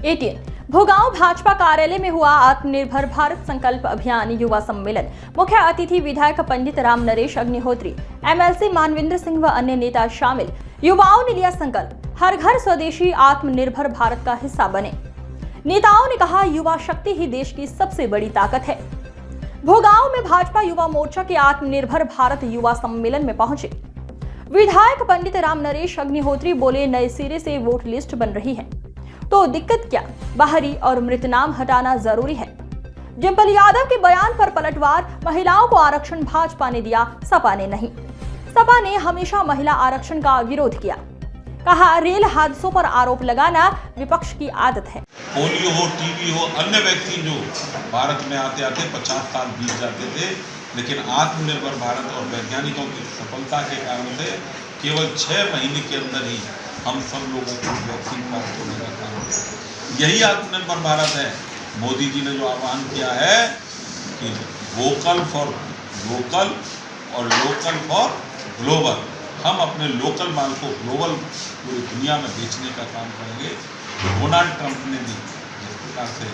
18 भोगांव भाजपा कार्यालय में हुआ आत्मनिर्भर भारत संकल्प अभियान युवा सम्मेलन। मुख्य अतिथि विधायक पंडित राम नरेश अग्निहोत्री, एमएलसी मानवेंद्र सिंह व अन्य नेता शामिल। युवाओं ने लिया संकल्प, हर घर स्वदेशी आत्मनिर्भर भारत का हिस्सा बने। नेताओं ने कहा, युवा शक्ति ही देश की सबसे बड़ी ताकत है। भोगांव में भाजपा युवा मोर्चा के आत्मनिर्भर भारत युवा सम्मेलन में पहुंचे विधायक पंडित राम नरेश अग्निहोत्री बोले, नए सिरे से वोट लिस्ट बन रही है तो दिक्कत क्या, बाहरी और मृत नाम हटाना जरूरी है। डिंपल यादव के बयान पर पलटवार, महिलाओं को आरक्षण भाजपा ने दिया, सपा ने नहीं। सपा ने हमेशा महिला आरक्षण का विरोध किया। कहा, रेल हादसों पर आरोप लगाना विपक्ष की आदत है। पोलियो हो, टीबी हो, अन्य वैक्सीन जो भारत में आते आते 50 साल बीत जाते थे, लेकिन आत्मनिर्भर भारत और वैज्ञानिकों की सफलता के कारण से केवल 6 महीने के अंदर ही हम सब लोगों को वैक्सीन प्राप्त होने का काम है। यही आत्मनिर्भर भारत है। मोदी जी ने जो आह्वान किया है कि वोकल फॉर लोकल और लोकल फॉर ग्लोबल, हम अपने लोकल माल को ग्लोबल पूरी दुनिया में बेचने का काम करेंगे। डोनाल्ड ट्रंप ने भी जिस प्रकार से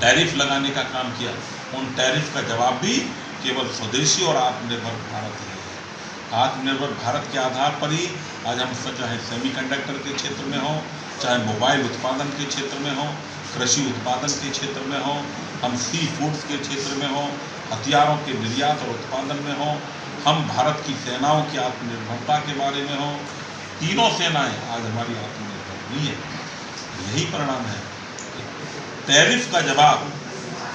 टैरिफ लगाने का काम किया, उन टैरिफ का जवाब भी केवल स्वदेशी और आत्मनिर्भर भारत है। आत्मनिर्भर भारत के आधार पर ही आज हम चाहे सेमीकंडक्टर के क्षेत्र में हो, चाहे मोबाइल उत्पादन के क्षेत्र में हो, कृषि उत्पादन के क्षेत्र में हो, हम सी फूड्स के क्षेत्र में हो, हथियारों के निर्यात और उत्पादन में हो, हम भारत की सेनाओं की आत्मनिर्भरता के बारे में हो, तीनों सेनाएं आज हमारी आत्मनिर्भर हुई है। यही परिणाम है। टैरिफ का जवाब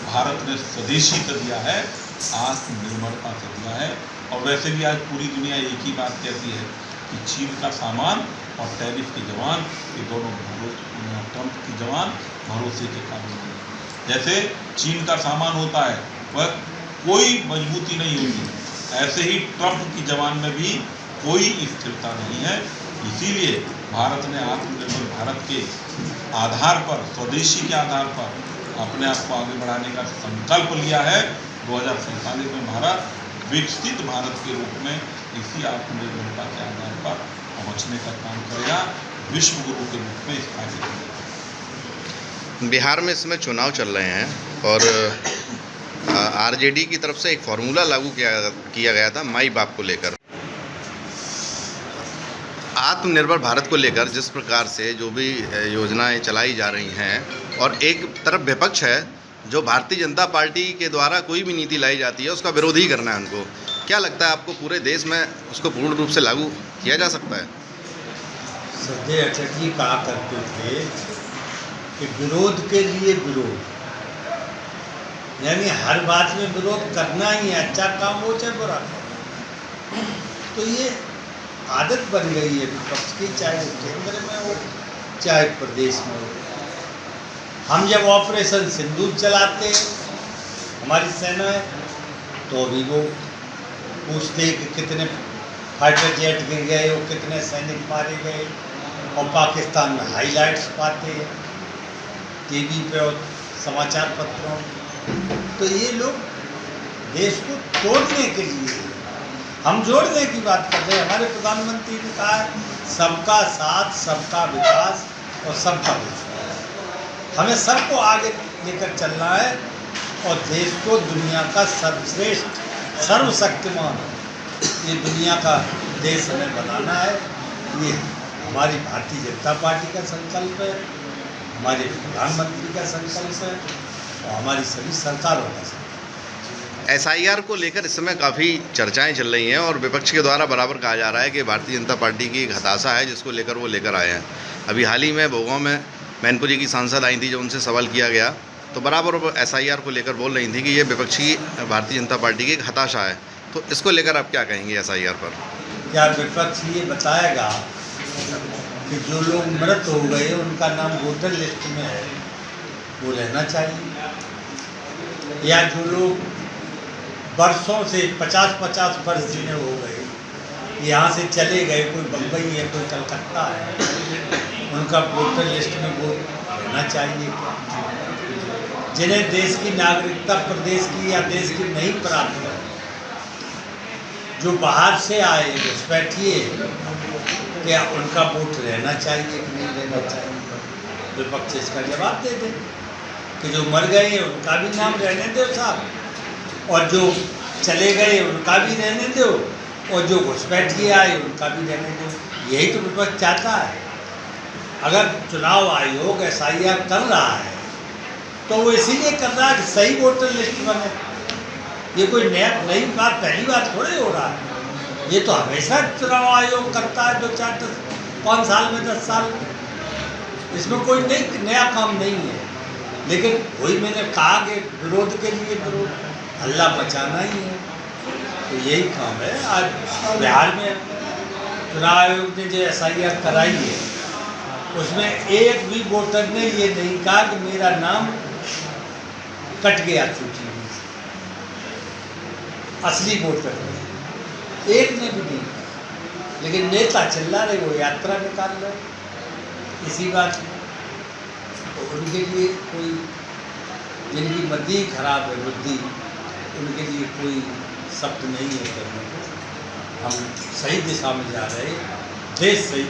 भारत ने स्वदेशी से दिया है, आत्मनिर्भरता से दिया है। और वैसे भी आज पूरी दुनिया एक ही बात कहती है कि चीन का सामान और टैरिफ के जवान, ये दोनों ट्रंप की जवान भरोसे के काबिल हैं। जैसे चीन का सामान होता है वह कोई मजबूती नहीं होती, ऐसे ही ट्रंप की जवान में भी कोई स्थिरता नहीं है। इसीलिए भारत ने आत्मनिर्भर भारत के आधार पर, स्वदेशी के आधार पर अपने आप को आगे बढ़ाने का संकल्प लिया है। 2047 में भारत विकसित भारत के रूप में इसी आत्मनिर्भरता के आधार पर पहुंचने का काम करेगा, विश्व गुरु के रूप में स्थापित करेगा। बिहार में इस समय चुनाव चल रहे हैं और आरजेडी की तरफ से एक फार्मूला लागू किया गया था माई बाप को लेकर। आत्मनिर्भर भारत को लेकर जिस प्रकार से जो भी योजनाएं चलाई जा रही हैं और एक तरफ विपक्ष है जो भारतीय जनता पार्टी के द्वारा कोई भी नीति लाई जाती है उसका विरोध ही करना है उनको, क्या लगता है आपको पूरे देश में उसको पूर्ण रूप से लागू किया जा सकता है? श्रद्धेय अटल जी कहा करते थे कि विरोध के लिए विरोध, यानी हर बात में विरोध करना ही है, अच्छा काम हो चाहे बुरा काम। तो ये आदत बन गई है विपक्ष की, चाहे केंद्र में हो चाहे प्रदेश में हो। हम जब ऑपरेशन सिंदूर चलाते हमारी सेना है तो भी वो पूछते कि कितने फाइटर जेट गिर गए और कितने सैनिक मारे गए, और पाकिस्तान में हाइलाइट्स पाते हैं टीवी पे और समाचार पत्रों। तो ये लोग देश को तोड़ने के लिए, हम जोड़ने की बात कर रहे हैं। हमारे प्रधानमंत्री ने कहा है सबका साथ, सबका विकास और सबका विश्वास। हमें सबको आगे लेकर चलना है और देश को दुनिया का सर्वश्रेष्ठ, सर्वशक्तिमान, ये दुनिया का देश हमें बनाना है। ये हमारी भारतीय जनता पार्टी का संकल्प है, हमारे प्रधानमंत्री का संकल्प है और हमारी सभी सरकारों का संकल्प है। SIR को लेकर इस समय काफ़ी चर्चाएं चल रही हैं और विपक्ष के द्वारा बराबर कहा जा रहा है कि भारतीय जनता पार्टी की एक हताशा है जिसको लेकर वो लेकर आए हैं। अभी हाल ही में भोगांव में मैनपुरी की सांसद आई थी, जो उनसे सवाल किया गया तो बराबर SIR को लेकर बोल रही थी कि ये विपक्षी भारतीय जनता पार्टी की एक हताशा है। तो इसको लेकर आप क्या कहेंगे SIR पर? क्या विपक्ष ये बताएगा कि जो लोग मृत हो गए उनका नाम वोटर लिस्ट में है वो रहना चाहिए, या जो लोग वर्षों से 50-50 वर्ष जिन्हें हो गए यहाँ से चले गए, कोई बम्बई है कोई कलकत्ता है, उनका वोटर लिस्ट में वो रहना चाहिए क्या? जिन्हें देश की नागरिकता प्रदेश की या देश की नहीं प्राप्त है, जो बाहर से आए घुसपैठिए, क्या उनका वोट रहना चाहिए कि नहीं रहना चाहिए? विपक्ष इसका जवाब दे दे कि जो मर गए हैं उनका भी नाम रहने दो साहब, और जो चले गए उनका भी रहने दो, और जो घुसपैठ किया है उनका भी रहने दो। यही तो विपक्ष चाहता है। अगर चुनाव आयोग SIR कर रहा है तो वो इसीलिए कर रहा है कि सही वोटर लिस्ट बने। ये कोई नई बात, पहली बात थोड़ी हो रहा है। ये तो हमेशा चुनाव आयोग करता है, 5 साल में 10 साल, इसमें कोई नया काम नहीं है। लेकिन वही मैंने कहा कि विरोध के लिए विरोध, हल्ला मचाना ही है, तो यही काम है। आज बिहार में चुनाव आयोग ने जो SIR कराई है उसमें एक भी वोटर ने ये नहीं कहा कि मेरा नाम कट गया सूची में, असली वोटर एक ने भी नहीं कहा। लेकिन नेता चिल्ला रहे, वो यात्रा निकाल रहे इसी बात में। तो उनके लिए कोई, जिनकी मति खराब है बुद्धि, उनके लिए कोई शब्द नहीं है करने को। हम सही दिशा में जा रहे, देश सही